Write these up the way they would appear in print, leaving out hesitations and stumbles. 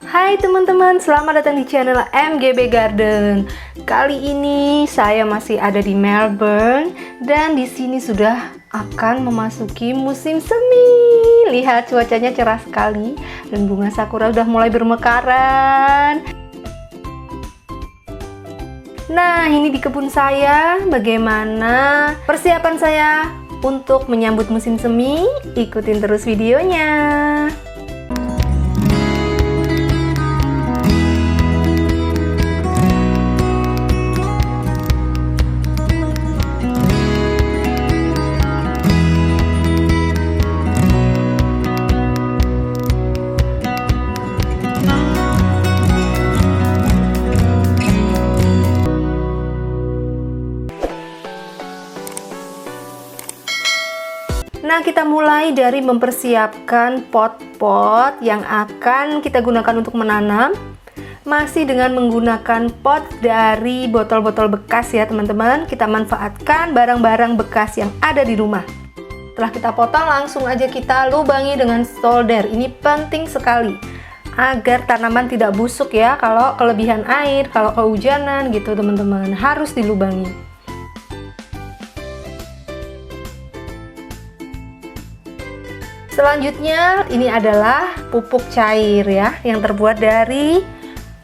Hai teman-teman, selamat datang di channel MGB Garden. Kali ini saya masih ada di Melbourne dan di sini sudah akan memasuki musim semi. Lihat cuacanya cerah sekali dan bunga sakura sudah mulai bermekaran. Nah, ini di kebun saya. Bagaimana persiapan saya untuk menyambut musim semi? Ikutin terus videonya. Nah, kita mulai dari mempersiapkan pot-pot yang akan kita gunakan untuk menanam. Masih dengan menggunakan pot dari botol-botol bekas ya teman-teman. Kita manfaatkan barang-barang bekas yang ada di rumah. Setelah kita potong, langsung aja kita lubangi dengan solder. Ini penting sekali agar tanaman tidak busuk ya. Kalau kelebihan air, kalau kehujanan gitu teman-teman, harus dilubangi. Selanjutnya ini adalah pupuk cair ya, yang terbuat dari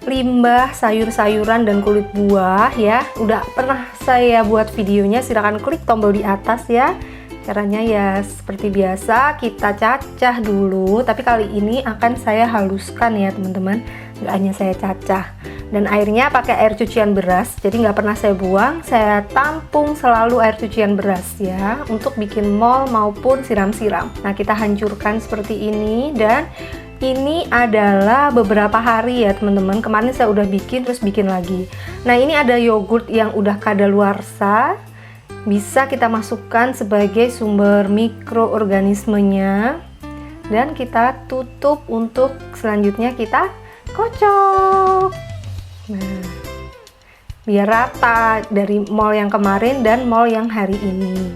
limbah sayur-sayuran dan kulit buah ya. Udah pernah saya buat videonya, silahkan klik tombol di atas ya. Caranya ya seperti biasa, kita cacah dulu, tapi kali ini akan saya haluskan ya teman-teman, nggak hanya saya cacah. Dan airnya pakai air cucian beras, jadi nggak pernah saya buang, saya tampung selalu air cucian beras ya, untuk bikin mol maupun siram-siram. Nah, kita hancurkan seperti ini, dan ini adalah beberapa hari ya teman-teman. Kemarin saya udah bikin, terus bikin lagi. Nah, ini ada yogurt yang udah kadaluarsa, bisa kita masukkan sebagai sumber mikroorganismenya, dan kita tutup untuk selanjutnya kita kocok. Nah, biar rata dari mol yang kemarin dan mol yang hari ini.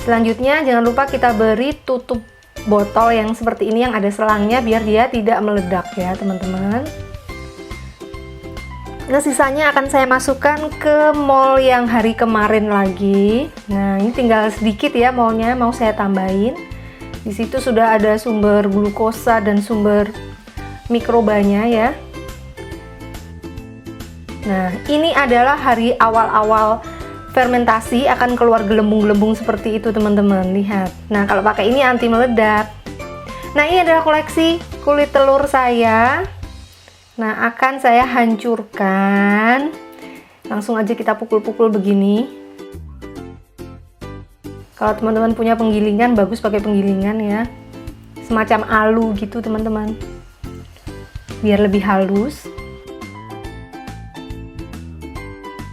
Selanjutnya jangan lupa kita beri tutup botol yang seperti ini yang ada selangnya biar dia tidak meledak ya teman-teman. Nah, sisanya akan saya masukkan ke mol yang hari kemarin lagi. Nah, ini tinggal sedikit ya molnya, mau saya tambahin. Di situ sudah ada sumber glukosa dan sumber mikrobanya ya. Nah, ini adalah hari awal-awal fermentasi, akan keluar gelembung-gelembung seperti itu teman-teman, lihat. Nah, kalau pakai ini anti meledak. Nah, ini adalah koleksi kulit telur saya. Nah, akan saya hancurkan. Langsung aja kita pukul-pukul begini. Kalau teman-teman punya penggilingan, bagus pakai penggilingan ya. Semacam alu gitu teman-teman, biar lebih halus.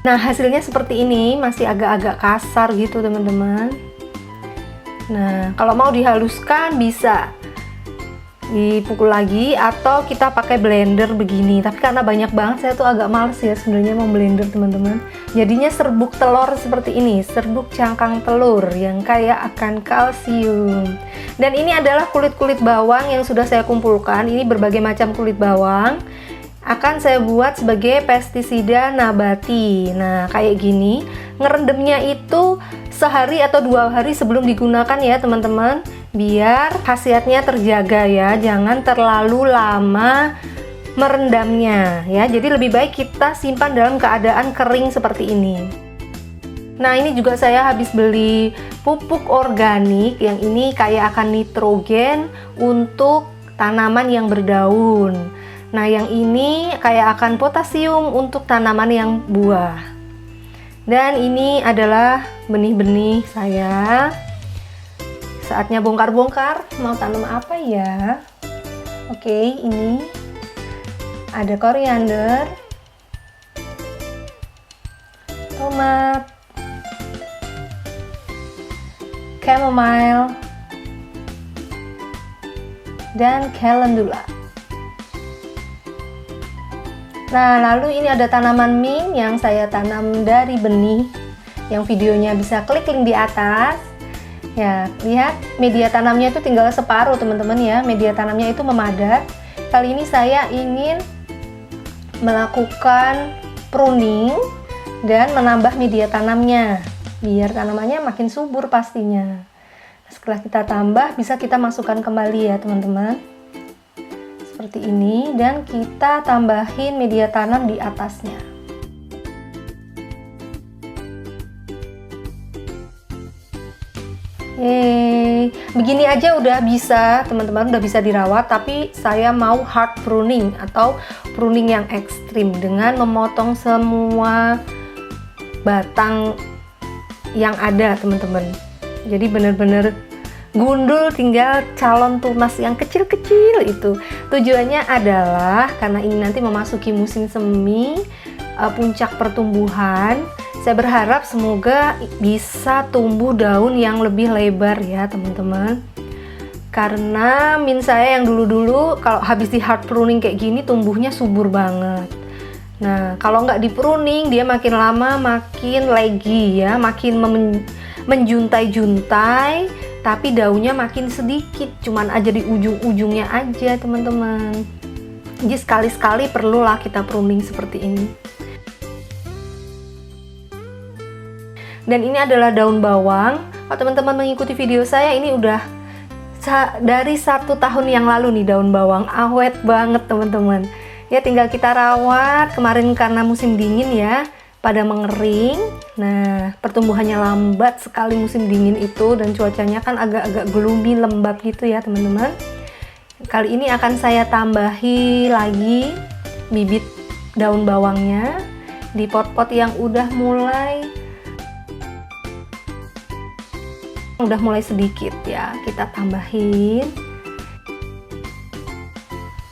Nah, hasilnya seperti ini, masih agak-agak kasar gitu teman-teman. Nah, kalau mau dihaluskan bisa dipukul lagi atau kita pakai blender begini. Tapi karena banyak banget, saya tuh agak males ya sebenarnya mau blender teman-teman. Jadinya serbuk telur seperti ini, serbuk cangkang telur yang kaya akan kalsium. Dan ini adalah kulit-kulit bawang yang sudah saya kumpulkan. Ini berbagai macam kulit bawang. Akan saya buat sebagai pestisida nabati. Nah, kayak gini, ngerendamnya itu sehari atau 2 hari sebelum digunakan ya teman-teman, biar khasiatnya terjaga ya, jangan terlalu lama merendamnya ya. Jadi lebih baik kita simpan dalam keadaan kering seperti ini. Nah, ini juga saya habis beli pupuk organik, yang ini kayak akan nitrogen untuk tanaman yang berdaun. Nah, yang ini kayak akan potasium untuk tanaman yang buah. Dan ini adalah benih-benih saya. Saatnya bongkar-bongkar, mau tanam apa ya? Oke, ini ada koriander, tomat, chamomile, dan calendula. Nah, lalu ini ada tanaman mint yang saya tanam dari benih, yang videonya bisa klik link di atas. Ya, lihat media tanamnya itu tinggal separuh teman-teman ya, media tanamnya itu memadat. kali ini saya ingin melakukan pruning dan menambah media tanamnya biar tanamannya makin subur pastinya. Setelah kita tambah, bisa kita masukkan kembali ya teman-teman, seperti ini, dan kita tambahin media tanam di atasnya. Begini aja udah bisa teman-teman, udah bisa dirawat. Tapi saya mau hard pruning atau pruning yang ekstrim dengan memotong semua batang yang ada teman-teman. Jadi bener-bener gundul, tinggal calon tunas yang kecil-kecil itu. Tujuannya adalah karena ini nanti memasuki musim semi, puncak pertumbuhan. Saya berharap semoga bisa tumbuh daun yang lebih lebar ya teman-teman. Karena min saya yang dulu-dulu kalau habis di hard pruning kayak gini tumbuhnya subur banget. Nah kalau nggak di pruning dia makin lama makin laggy ya, makin menjuntai-juntai, tapi daunnya makin sedikit, cuman aja di ujung-ujungnya aja teman-teman. Jadi sekali-sekali perlulah kita pruning seperti ini. Dan ini adalah daun bawang. Kalau teman-teman mengikuti video saya, ini udah dari 1 tahun yang lalu nih daun bawang, awet banget teman-teman. Ya tinggal kita rawat. Kemarin karena musim dingin ya, pada mengering. Nah pertumbuhannya lambat sekali musim dingin itu, dan cuacanya kan agak-agak gloomy, lembab gitu ya teman-teman. Kali ini akan saya tambahi lagi bibit daun bawangnya di pot-pot yang udah mulai sedikit ya, kita tambahin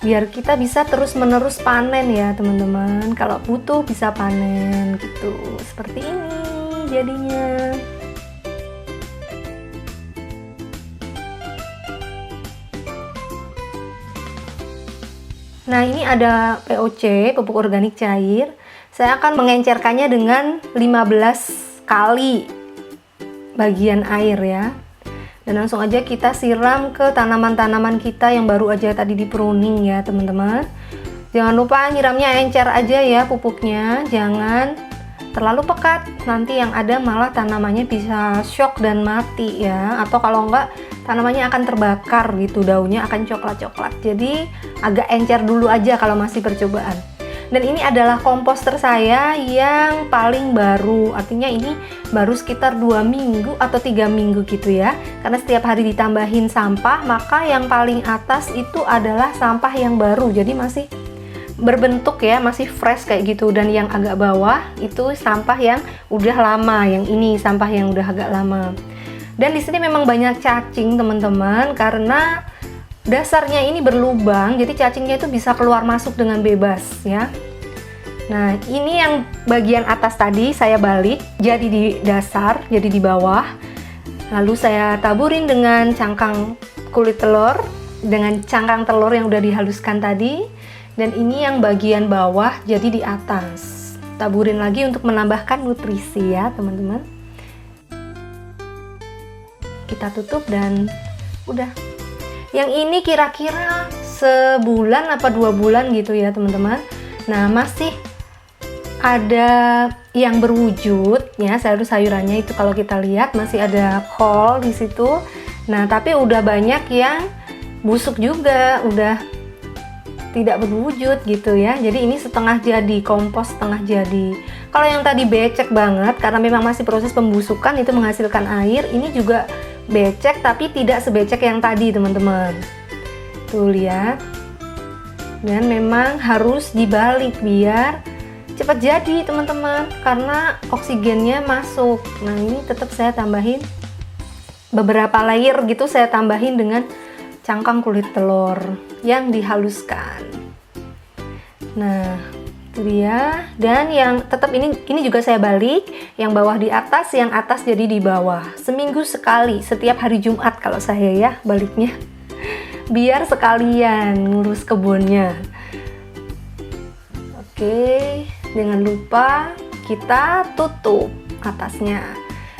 biar kita bisa terus-menerus panen ya teman-teman. Kalau butuh bisa panen gitu, seperti ini jadinya. Nah ini ada POC, pupuk organik cair. Saya akan mengencerkannya dengan 15 kali bagian air ya. Dan langsung aja kita siram ke tanaman-tanaman kita yang baru aja tadi di pruning ya teman-teman. Jangan lupa nyiramnya encer aja ya pupuknya, jangan terlalu pekat, nanti yang ada malah tanamannya bisa shock dan mati ya. Atau kalau enggak tanamannya akan terbakar gitu, daunnya akan coklat-coklat. Jadi agak encer dulu aja kalau masih percobaan. Dan ini adalah komposter saya yang paling baru, artinya ini baru sekitar 2 minggu atau 3 minggu gitu ya. Karena setiap hari ditambahin sampah, maka yang paling atas itu adalah sampah yang baru, jadi masih berbentuk ya, masih fresh kayak gitu. Dan yang agak bawah itu sampah yang udah lama, yang ini sampah yang udah agak lama. Dan di sini memang banyak cacing teman-teman, karena dasarnya ini berlubang, jadi cacingnya itu bisa keluar masuk dengan bebas ya. Nah ini yang bagian atas tadi saya balik jadi di dasar, jadi di bawah. Lalu saya taburin dengan cangkang kulit telur, dengan cangkang telur yang udah dihaluskan tadi. Dan ini yang bagian bawah jadi di atas. Taburin lagi untuk menambahkan nutrisi ya teman-teman. Kita tutup dan udah. Yang ini kira-kira sebulan apa 2 bulan gitu ya teman-teman. Nah masih ada yang berwujud ya, sayur-sayurannya itu kalau kita lihat masih ada kol di situ. Nah tapi udah banyak yang busuk juga, udah tidak berwujud gitu ya. Jadi ini setengah jadi, kompos setengah jadi. Kalau yang tadi becek banget karena memang masih proses pembusukan, itu menghasilkan air. Ini juga becek tapi tidak sebecek yang tadi teman-teman. Tuh lihat. Dan memang harus dibalik biar cepat jadi teman-teman, karena oksigennya masuk. Nah ini tetap saya tambahin beberapa layer gitu, saya tambahin dengan cangkang kulit telur yang dihaluskan. Nah itu dia. Dan yang tetap ini juga saya balik, yang bawah di atas, yang atas jadi di bawah. Seminggu sekali, setiap hari Jumat kalau saya ya baliknya, biar sekalian ngurus kebunnya. Oke, jangan lupa kita tutup atasnya.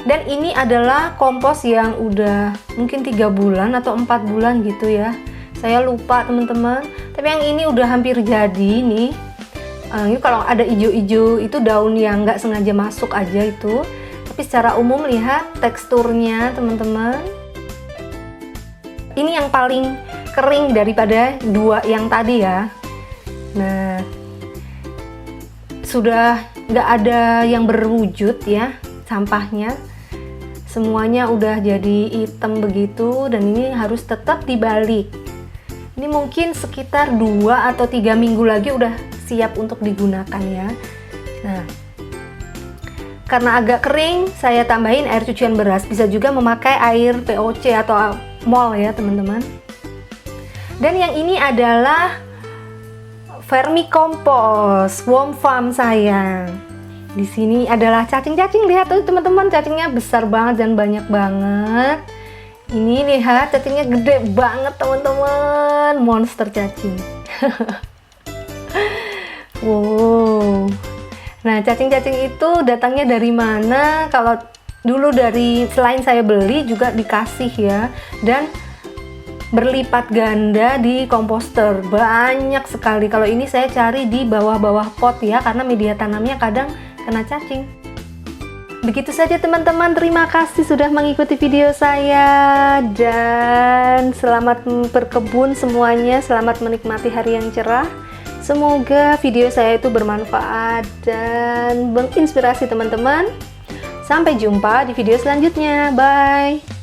Dan ini adalah kompos yang udah mungkin 3 bulan atau 4 bulan gitu ya. Saya lupa teman-teman. Tapi yang ini udah hampir jadi nih. Ini kalau ada ijo-ijo itu daun yang nggak sengaja masuk aja itu. Tapi secara umum lihat teksturnya teman-teman. Ini yang paling kering daripada dua yang tadi ya. Nah, sudah nggak ada yang berwujud ya sampahnya. Semuanya udah jadi hitam begitu dan ini harus tetap dibalik. Ini mungkin sekitar 2 atau 3 minggu lagi udah siap untuk digunakan ya. Nah, karena agak kering, saya tambahin air cucian beras. Bisa juga memakai air POC atau MOL ya teman-teman. Dan yang ini adalah vermicompost worm farm saya. Di sini adalah cacing-cacing, lihat tuh teman-teman, cacingnya besar banget dan banyak banget. Ini lihat cacingnya gede banget teman-teman, monster cacing. Wow. Nah, cacing-cacing itu datangnya dari mana? Kalau dulu dari selain saya beli juga dikasih ya, dan berlipat ganda di komposter, banyak sekali. Kalau ini saya cari di bawah-bawah pot ya, karena media tanamnya kadang kena cacing. Begitu saja teman-teman, terima kasih sudah mengikuti video saya dan selamat berkebun semuanya, selamat menikmati hari yang cerah. Semoga video saya itu bermanfaat dan menginspirasi teman-teman. Sampai jumpa di video selanjutnya, bye.